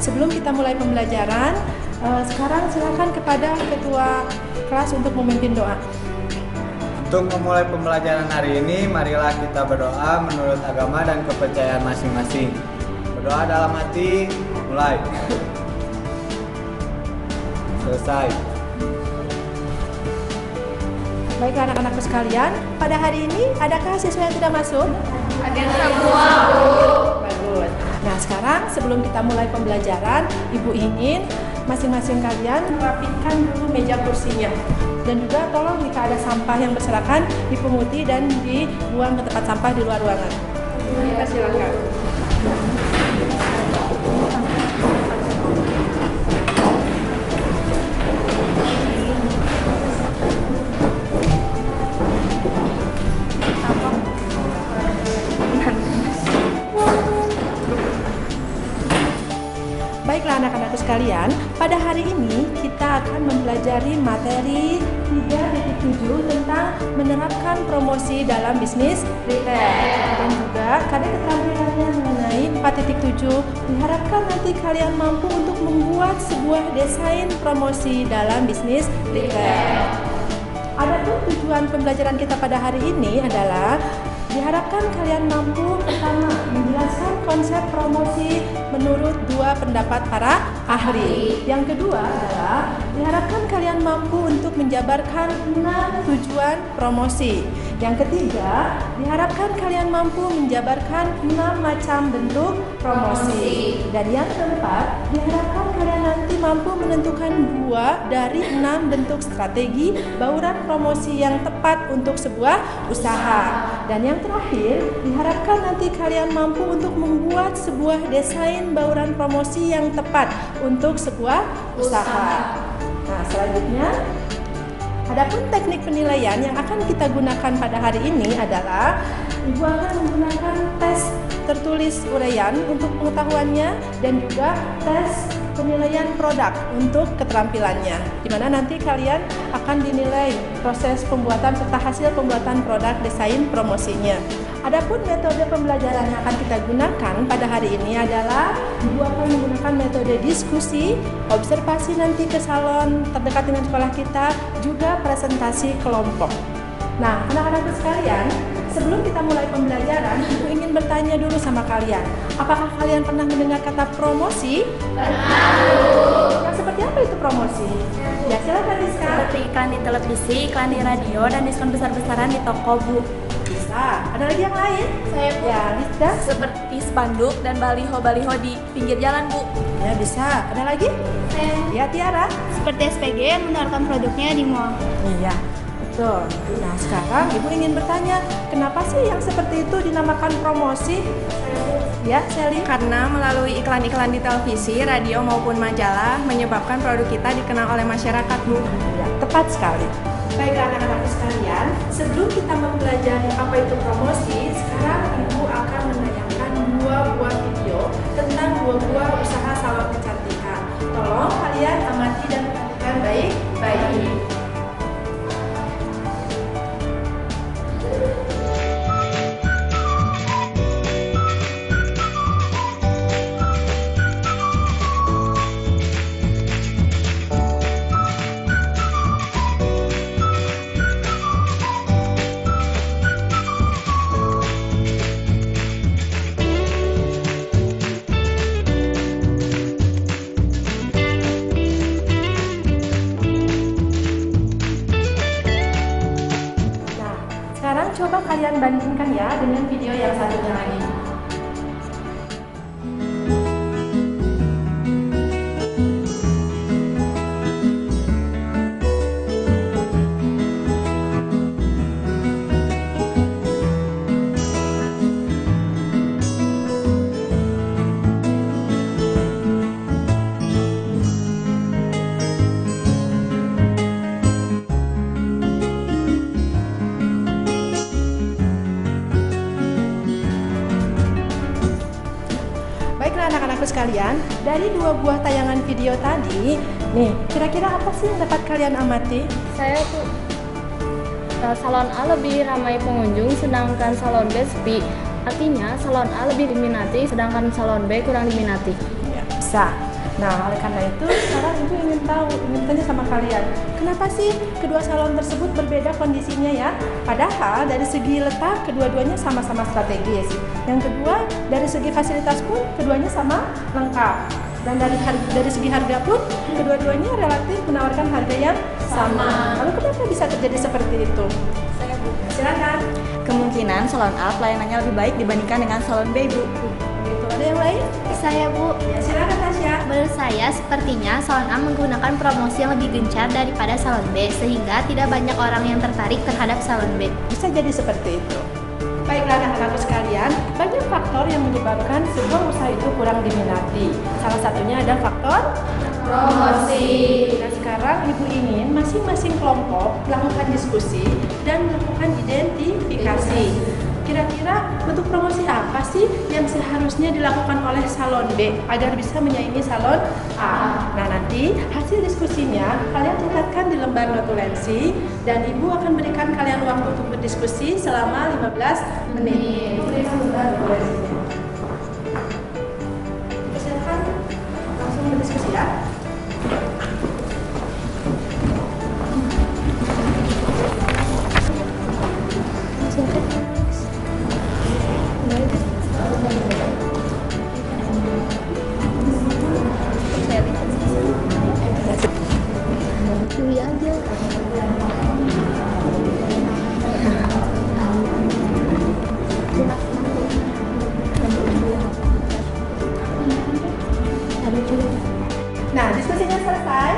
sebelum kita mulai pembelajaran, sekarang silakan kepada ketua kelas untuk memimpin doa. Untuk memulai pembelajaran hari ini, marilah kita berdoa menurut agama dan kepercayaan masing-masing. Berdoa dalam hati, mulai. Selesai. Baiklah anak-anakku sekalian, pada hari ini adakah siswa yang tidak masuk? Ada semua, Bu. Bagus. Nah sekarang sebelum kita mulai pembelajaran, Ibu ingin masing-masing kalian merapikan dulu meja kursinya. Dan juga tolong jika ada sampah yang berserakan dipunguti dan dibuang ke tempat sampah di luar ruangan. Kita silakan. Baiklah anak-anakku sekalian, pada hari ini kita akan mempelajari materi 3.7 tentang menerapkan promosi dalam bisnis retail. Dan juga ada keterampilannya mengenai 4.7, diharapkan nanti kalian mampu untuk membuat sebuah desain promosi dalam bisnis retail. Adapun tujuan pembelajaran kita pada hari ini adalah diharapkan kalian mampu pertama menjelaskan konsep promosi menurut dua pendapat para ahli. Yang kedua adalah diharapkan kalian mampu untuk menjabarkan 6 tujuan promosi. Yang ketiga, diharapkan kalian mampu menjabarkan 6 macam bentuk promosi. Dan yang keempat, diharapkan kalian nanti mampu menentukan 2 dari 6 bentuk strategi bauran promosi yang tepat untuk sebuah usaha. Dan yang terakhir, diharapkan nanti kalian mampu untuk membuat sebuah desain bauran promosi yang tepat untuk sebuah usaha. Nah, selanjutnya, adapun teknik penilaian yang akan kita gunakan pada hari ini adalah Ibu akan menggunakan tes tertulis uraian untuk pengetahuannya dan juga tes penilaian produk untuk keterampilannya, di mana nanti kalian akan dinilai proses pembuatan serta hasil pembuatan produk desain promosinya. Adapun metode pembelajaran yang akan kita gunakan pada hari ini adalah Ibu akan menggunakan metode diskusi, observasi nanti ke salon terdekat dengan sekolah kita, juga presentasi kelompok. Nah, anak-anakku sekalian, sebelum kita mulai pembelajaran, Ibu ingin bertanya dulu sama kalian. Apakah kalian pernah mendengar kata promosi? Pernah, Bu. Yang seperti apa itu promosi? Ya, silakan Rizka. Seperti iklan di televisi, iklan di radio, dan diskon besar-besaran di toko, Bu. Bisa. Ada lagi yang lain? Saya, Bu. Ya, Rizka. Seperti spanduk dan baliho-baliho di pinggir jalan, Bu. Ya, bisa. Ada lagi? Saya, Ya, Tiara. seperti SPG yang menawarkan produknya di mall. Iya, betul. Nah, sekarang Ibu ingin bertanya, kenapa sih yang seperti itu dinamakan promosi? Ya, Sally. Karena melalui iklan-iklan di televisi, radio maupun majalah menyebabkan produk kita dikenal oleh masyarakat, Bu. Ya, tepat sekali. Baiklah anak-anakku sekalian, sebelum kita mempelajari apa itu promosi, sekarang Ibu akan menayangkan 2 buah video tentang 2 buah usaha salon kecantikan. Tolong kalian amati dan perhatikan baik-baik. Sekarang coba kalian bandingkan ya dengan video yang satunya lagi. Anak-anakku sekalian, dari 2 buah tayangan video tadi, nih, kira-kira apa sih yang dapat kalian amati? Saya tuh salon A lebih ramai pengunjung sedangkan salon B sepi. Artinya salon A lebih diminati sedangkan salon B kurang diminati. Ya, bisa. Nah, oleh karena itu sekarang Ibu ingin tanya sama kalian, kenapa sih kedua salon tersebut berbeda kondisinya ya? Padahal dari segi letak kedua-duanya sama-sama strategis. Yang kedua, dari segi fasilitas pun keduanya sama lengkap. Dan dari segi harga pun kedua-duanya relatif menawarkan harga yang sama. Lalu kenapa bisa terjadi seperti itu? Silakan. Kemungkinan salon A pelayanannya lebih baik dibandingkan dengan salon B, Bu. Begitu. Ada yang lain? Saya Bu, Ya, silakan Tasya. menurut saya sepertinya salon A menggunakan promosi yang lebih gencar daripada salon B sehingga tidak banyak orang yang tertarik terhadap salon B. Bisa jadi seperti itu. Baiklah anak-anakku sekalian, banyak faktor yang menyebabkan sebuah usaha itu kurang diminati. Salah satunya ada faktor promosi. Nah, sekarang Ibu ingin masing-masing kelompok melakukan diskusi dan melakukan identifikasi. Kira-kira bentuk promosi apa sih yang seharusnya dilakukan oleh salon B agar bisa menyaingi salon A? Nah, nanti hasil diskusinya kalian catatkan di lembar notulensi dan Ibu akan berikan kalian waktu untuk berdiskusi selama 15 menit. Ibu berikan lembar notulensinya. Silakan langsung berdiskusi ya. Nah, diskusinya selesai.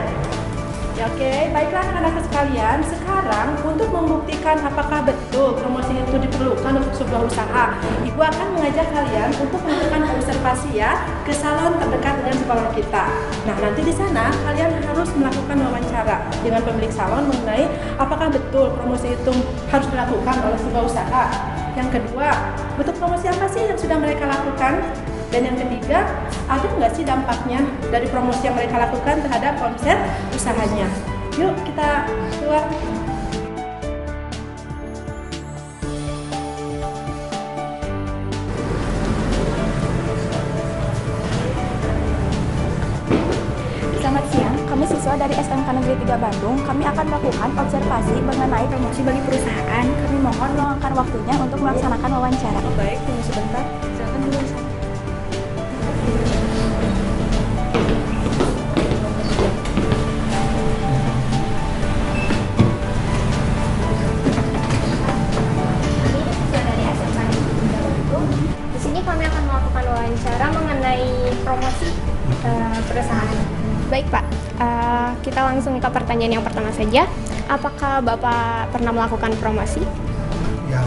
Ya, oke, baiklah anak-anak sekalian. Sekarang untuk membuktikan apakah betul promosi itu diperlukan untuk sebuah usaha, Ibu akan mengajak kalian untuk melakukan observasi ya ke salon terdekat dengan sekolah kita. Nah, nanti di sana kalian harus melakukan wawancara dengan pemilik salon mengenai apakah betul promosi itu harus dilakukan oleh sebuah usaha. Yang kedua, bentuk promosi apa sih yang sudah mereka lakukan? Dan yang ketiga, ada nggak sih dampaknya dari promosi yang mereka lakukan terhadap omset usahanya? Yuk kita keluar. Selamat siang, kami siswa dari SMK Negeri 3 Bandung. Kami akan melakukan observasi mengenai promosi bagi perusahaan. Kami mohon meluangkan waktunya untuk melaksanakan wawancara. Baik, tunggu sebentar. Silakan dulu di sana. Di sini kami akan melakukan wawancara mengenai promosi perusahaan. Baik Pak, kita langsung ke pertanyaan yang pertama saja. Apakah Bapak pernah melakukan promosi? Ya,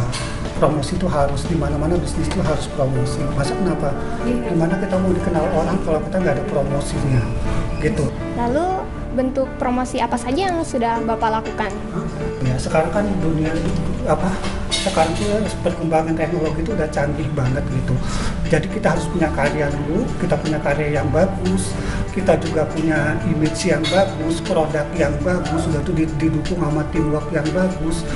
promosi itu harus, di mana-mana bisnis itu harus promosi. Masa kenapa? Gimana kita mau dikenal orang kalau kita nggak ada promosinya, gitu. Lalu bentuk promosi apa saja yang sudah Bapak lakukan? Ya, sekarang kan dunia sekarang tuh perkembangan teknologi itu udah canggih banget gitu. Jadi kita harus punya karya dulu, kita punya karya yang bagus, kita juga punya image yang bagus, produk yang bagus, sudah itu didukung sama teamwork yang bagus.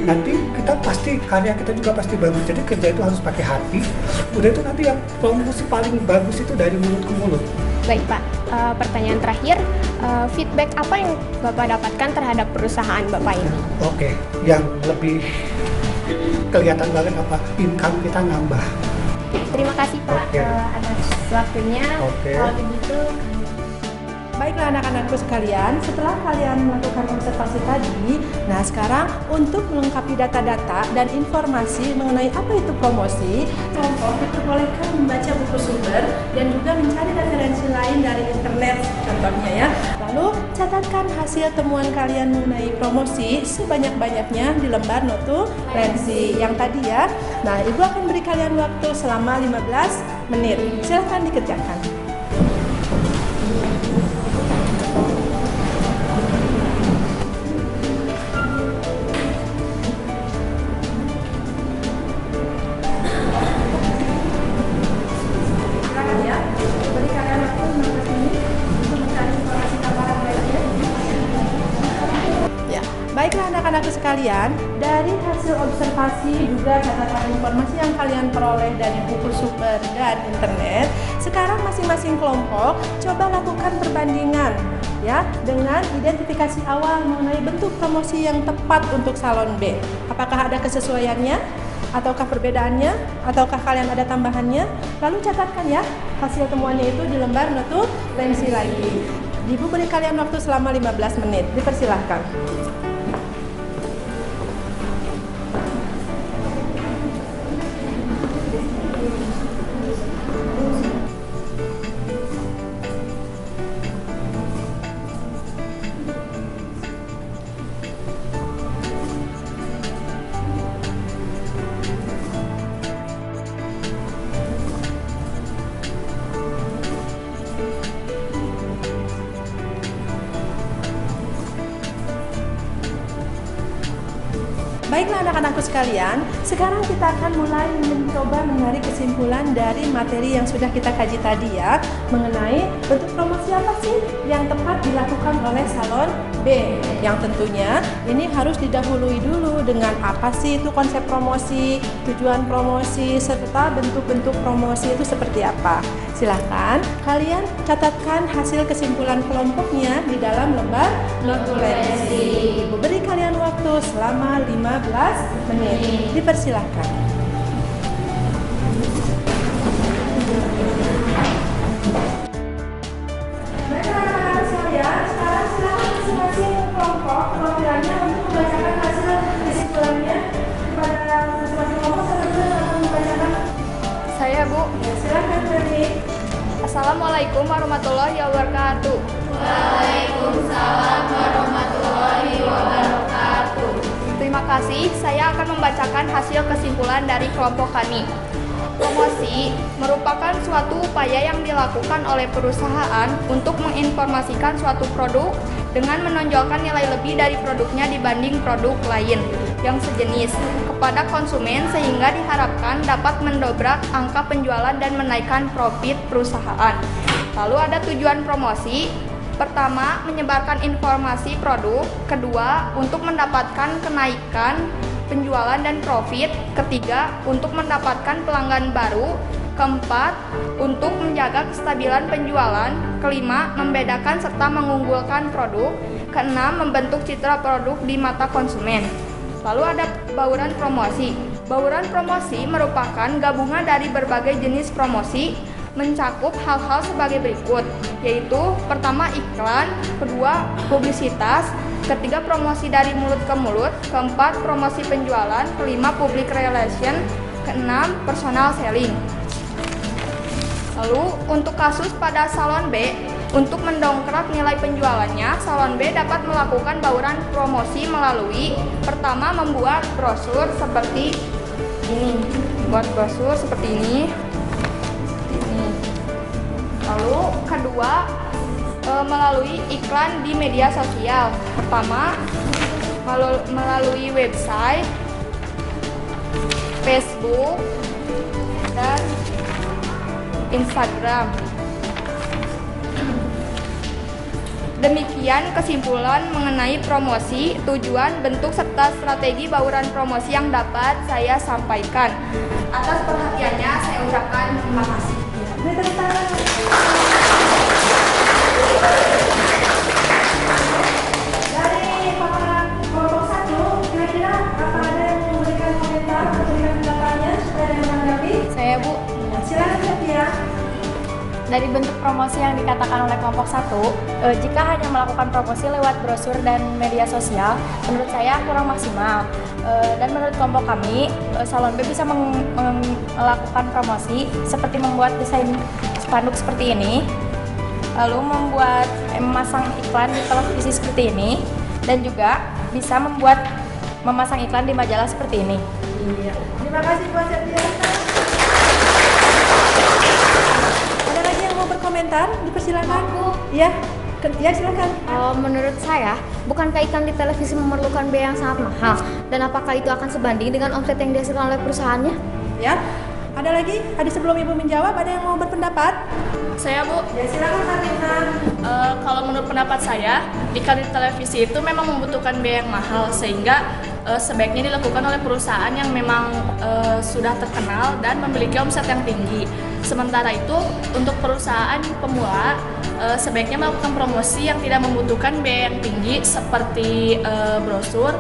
Nanti kita pasti, karya kita juga pasti bagus. Jadi kerja itu harus pakai hati. Udah itu nanti yang promosi paling bagus itu dari mulut ke mulut. Baik Pak, pertanyaan terakhir, feedback apa yang Bapak dapatkan terhadap perusahaan Bapak ini? Oke, yang lebih kelihatan banget apa, income kita nambah. Terima kasih Pak Oke. Atas waktunya. Oke. Kalau begitu, Baiklah anak-anakku sekalian, setelah kalian melakukan observasi tadi, nah sekarang untuk melengkapi data-data dan informasi mengenai apa itu promosi, kelompok diperbolehkan membaca buku sumber dan juga mencari referensi lain dari internet contohnya ya. Lalu catatkan hasil temuan kalian mengenai promosi sebanyak-banyaknya di lembar notulensi yang tadi ya. Nah, Ibu akan beri kalian waktu selama 15 menit. Silahkan dikerjakan. Baiklah anak-anakku sekalian. sekalian, dari hasil observasi juga catatan informasi yang kalian peroleh dari buku sumber dan internet, sekarang masing-masing kelompok coba lakukan perbandingan ya dengan identifikasi awal mengenai bentuk promosi yang tepat untuk salon B. Apakah ada kesesuaiannya? Ataukah perbedaannya? Ataukah kalian ada tambahannya? Lalu catatkan ya hasil temuannya itu di lembar notulensi lagi. Ibu beri kalian waktu selama 15 menit. Dipersilahkan. Baiklah anak-anakku sekalian, sekarang kita akan mulai mencoba menarik kesimpulan dari materi yang sudah kita kaji tadi ya, mengenai bentuk promosi apa sih yang tepat dilakukan oleh salon B. Yang tentunya ini harus didahului dulu dengan apa sih itu konsep promosi, tujuan promosi, serta bentuk-bentuk promosi itu seperti apa. Silahkan kalian catatkan hasil kesimpulan kelompoknya di dalam lembar notulensi. Ibu beri kalian waktu selama 15 menit. Dipersilahkan. Baiklah anak-anak sekalian, sekarang silakan masing-masing kelompok perwakilannya untuk membacakan hasil kesimpulannya kepada masing-masing kelompok. Silakan membacakan. Saya Bu. Ya, silakan Ferdi. Assalamualaikum warahmatullahi wabarakatuh. Waalaikumsalam warahmatullahi wabarakatuh. Terima kasih, saya akan membacakan hasil kesimpulan dari kelompok kami. Promosi merupakan suatu upaya yang dilakukan oleh perusahaan untuk menginformasikan suatu produk dengan menonjolkan nilai lebih dari produknya dibanding produk lain yang sejenis kepada konsumen sehingga diharapkan dapat mendobrak angka penjualan dan menaikkan profit perusahaan. Lalu ada tujuan promosi. Pertama, menyebarkan informasi produk. Kedua, untuk mendapatkan kenaikan penjualan dan profit. Ketiga, untuk mendapatkan pelanggan baru. Keempat, untuk menjaga kestabilan penjualan. Kelima, membedakan serta mengunggulkan produk. Keenam, membentuk citra produk di mata konsumen. Lalu ada bauran promosi. Bauran promosi merupakan gabungan dari berbagai jenis promosi, mencakup hal-hal sebagai berikut, yaitu pertama iklan, kedua publisitas, ketiga promosi dari mulut ke mulut, keempat promosi penjualan, kelima public relation, keenam personal selling. Lalu untuk kasus pada salon B, untuk mendongkrak nilai penjualannya, salon B dapat melakukan bauran promosi melalui pertama membuat brosur seperti ini, buat brosur seperti ini. Lalu kedua, melalui iklan di media sosial. Pertama, melalui website, Facebook, dan Instagram. Demikian kesimpulan mengenai promosi, tujuan, bentuk, serta strategi bauran promosi yang dapat saya sampaikan. Atas perhatiannya saya ucapkan terima kasih. Dari paparan kelompok 1, kira-kira apa ada yang memberikan komentar atau memberikan pendapatnya supaya ada yang menanggapi? Saya Bu. Silakan Sophia. Dari bentuk promosi yang dikatakan oleh kelompok 1, jika hanya melakukan promosi lewat brosur dan media sosial, menurut saya kurang maksimal. Dan menurut kelompok kami, salon B bisa melakukan promosi seperti membuat desain spanduk seperti ini, lalu memasang iklan di televisi seperti ini, dan juga bisa memasang iklan di majalah seperti ini. Iya. Terima kasih Bu Sophia. Ada lagi yang mau berkomentar? Dipersilakan. Ya, ya silakan. Menurut saya, bukankah iklan di televisi memerlukan biaya yang sangat mahal? Dan apakah itu akan sebanding dengan omset yang dihasilkan oleh perusahaannya? Ya, Ada lagi? Ada sebelum Ibu menjawab, ada yang mau berpendapat? Saya Bu, Ya silakan Marlina. kalau menurut pendapat saya, iklan di televisi itu memang membutuhkan biaya yang mahal sehingga sebaiknya dilakukan oleh perusahaan yang memang sudah terkenal dan memiliki omset yang tinggi. Sementara itu untuk perusahaan pemula sebaiknya melakukan promosi yang tidak membutuhkan biaya yang tinggi seperti brosur,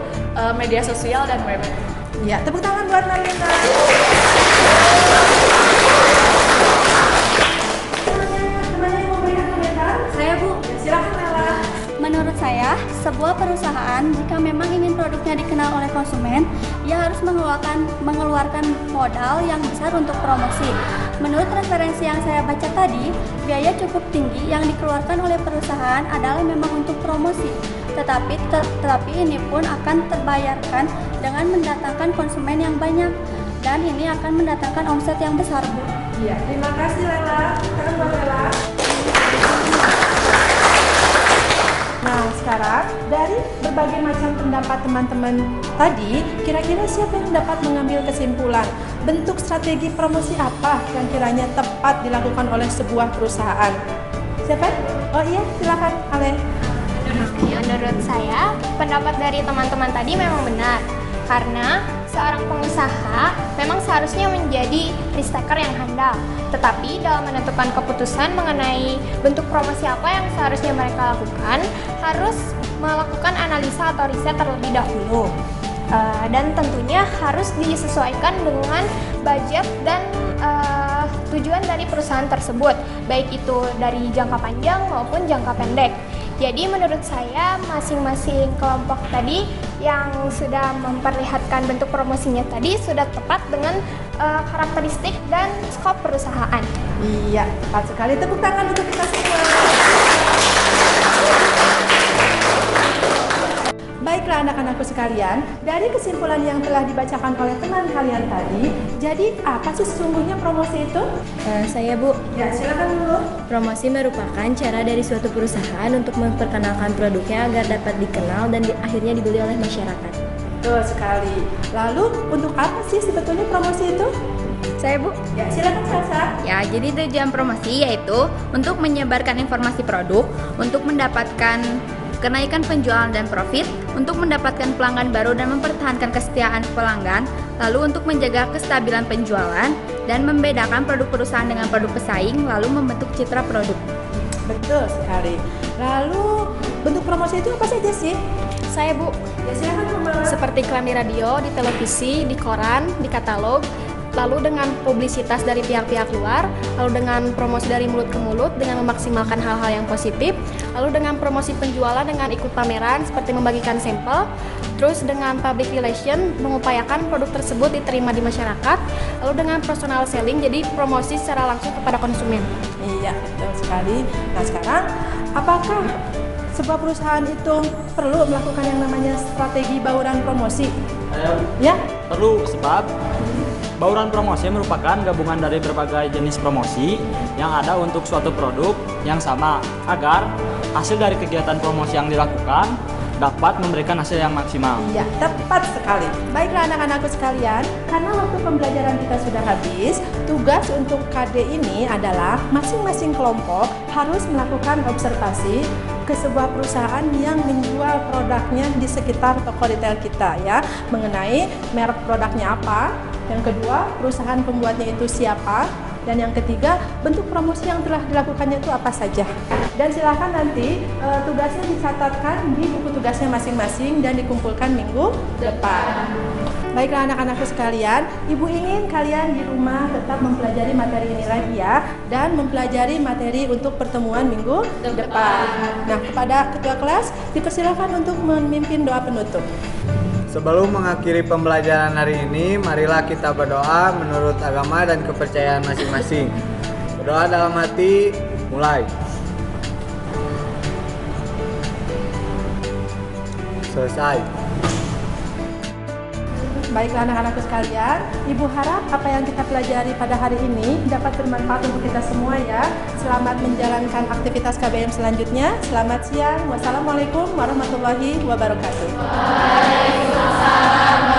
media sosial dan web. Ya, tepuk tangan buat Marlina. Temannya yang mau berikan komentar? Saya Bu, Ya, silakan Ella. menurut saya sebuah perusahaan jika memang ingin produknya dikenal oleh konsumen, ia harus mengeluarkan modal yang besar untuk promosi. Menurut referensi yang saya baca tadi, biaya cukup tinggi yang dikeluarkan oleh perusahaan adalah memang untuk promosi. Tetapi ini pun akan terbayarkan dengan mendatangkan konsumen yang banyak dan ini akan mendatangkan omset yang besar, Bu. Iya, terima kasih Lela. Sekarang buat Lela. Nah, sekarang dari berbagai macam pendapat teman-teman tadi, kira-kira siapa yang dapat mengambil kesimpulan? Bentuk strategi promosi apa yang kiranya tepat dilakukan oleh sebuah perusahaan? Siapa? Oh iya, silakan Ale. Menurut saya, pendapat dari teman-teman tadi memang benar. Karena seorang pengusaha memang seharusnya menjadi risk taker yang handal. Tetapi dalam menentukan keputusan mengenai bentuk promosi apa yang seharusnya mereka lakukan, harus melakukan analisa atau riset terlebih dahulu. Dan tentunya harus disesuaikan dengan budget dan tujuan dari perusahaan tersebut, baik itu dari jangka panjang maupun jangka pendek. Jadi menurut saya masing-masing kelompok tadi yang sudah memperlihatkan bentuk promosinya tadi sudah tepat dengan karakteristik dan skop perusahaan. Iya, tepat sekali. Tepuk tangan untuk kita semua. Baiklah anak-anakku sekalian, dari kesimpulan yang telah dibacakan oleh teman kalian tadi, jadi apa sih sesungguhnya promosi itu? Saya Bu, Ya, silakan dulu. promosi merupakan cara dari suatu perusahaan untuk memperkenalkan produknya agar dapat dikenal dan akhirnya dibeli oleh masyarakat. Betul sekali. Lalu, untuk apa sih sebetulnya promosi itu? Saya Bu. Ya, silakan Salsa. Ya, jadi tujuan promosi yaitu untuk menyebarkan informasi produk, untuk mendapatkan kenaikan penjualan dan profit, untuk mendapatkan pelanggan baru dan mempertahankan kesetiaan pelanggan, lalu untuk menjaga kestabilan penjualan dan membedakan produk perusahaan dengan produk pesaing, lalu membentuk citra produk. Betul sekali. Lalu, bentuk promosi itu apa saja sih? Saya Bu, Ya, silakan Mama. seperti iklan di radio, di televisi, di koran, di katalog, lalu dengan publisitas dari pihak-pihak luar, lalu dengan promosi dari mulut ke mulut dengan memaksimalkan hal-hal yang positif, lalu dengan promosi penjualan dengan ikut pameran seperti membagikan sampel, terus dengan public relation mengupayakan produk tersebut diterima di masyarakat, lalu dengan personal selling jadi promosi secara langsung kepada konsumen. Iya, betul sekali. Nah, sekarang apakah sebuah perusahaan itu perlu melakukan yang namanya strategi bauran promosi? Ya? Perlu, sebab bauran promosi merupakan gabungan dari berbagai jenis promosi yang ada untuk suatu produk yang sama agar hasil dari kegiatan promosi yang dilakukan dapat memberikan hasil yang maksimal. Iya, tepat sekali. Baiklah anak-anakku sekalian, karena waktu pembelajaran kita sudah habis, tugas untuk KD ini adalah masing-masing kelompok harus melakukan observasi ke sebuah perusahaan yang menjual produknya di sekitar toko retail kita ya, mengenai merek produknya apa, yang kedua perusahaan pembuatnya itu siapa, dan yang ketiga bentuk promosi yang telah dilakukannya itu apa saja. Dan silahkan nanti tugasnya dicatatkan di buku tugasnya masing-masing dan dikumpulkan minggu depan. Baiklah anak-anakku sekalian, Ibu ingin kalian di rumah tetap mempelajari materi ini lagi ya, dan mempelajari materi untuk pertemuan minggu depan. Nah, kepada ketua kelas dipersilakan untuk memimpin doa penutup. Sebelum mengakhiri pembelajaran hari ini, marilah kita berdoa menurut agama dan kepercayaan masing-masing. Berdoa dalam hati, mulai. Selesai. Baiklah anak-anakku sekalian, Ibu harap apa yang kita pelajari pada hari ini dapat bermanfaat untuk kita semua ya. Selamat menjalankan aktivitas KBM selanjutnya. Selamat siang. Wassalamualaikum warahmatullahi wabarakatuh. Waalaikumsalam.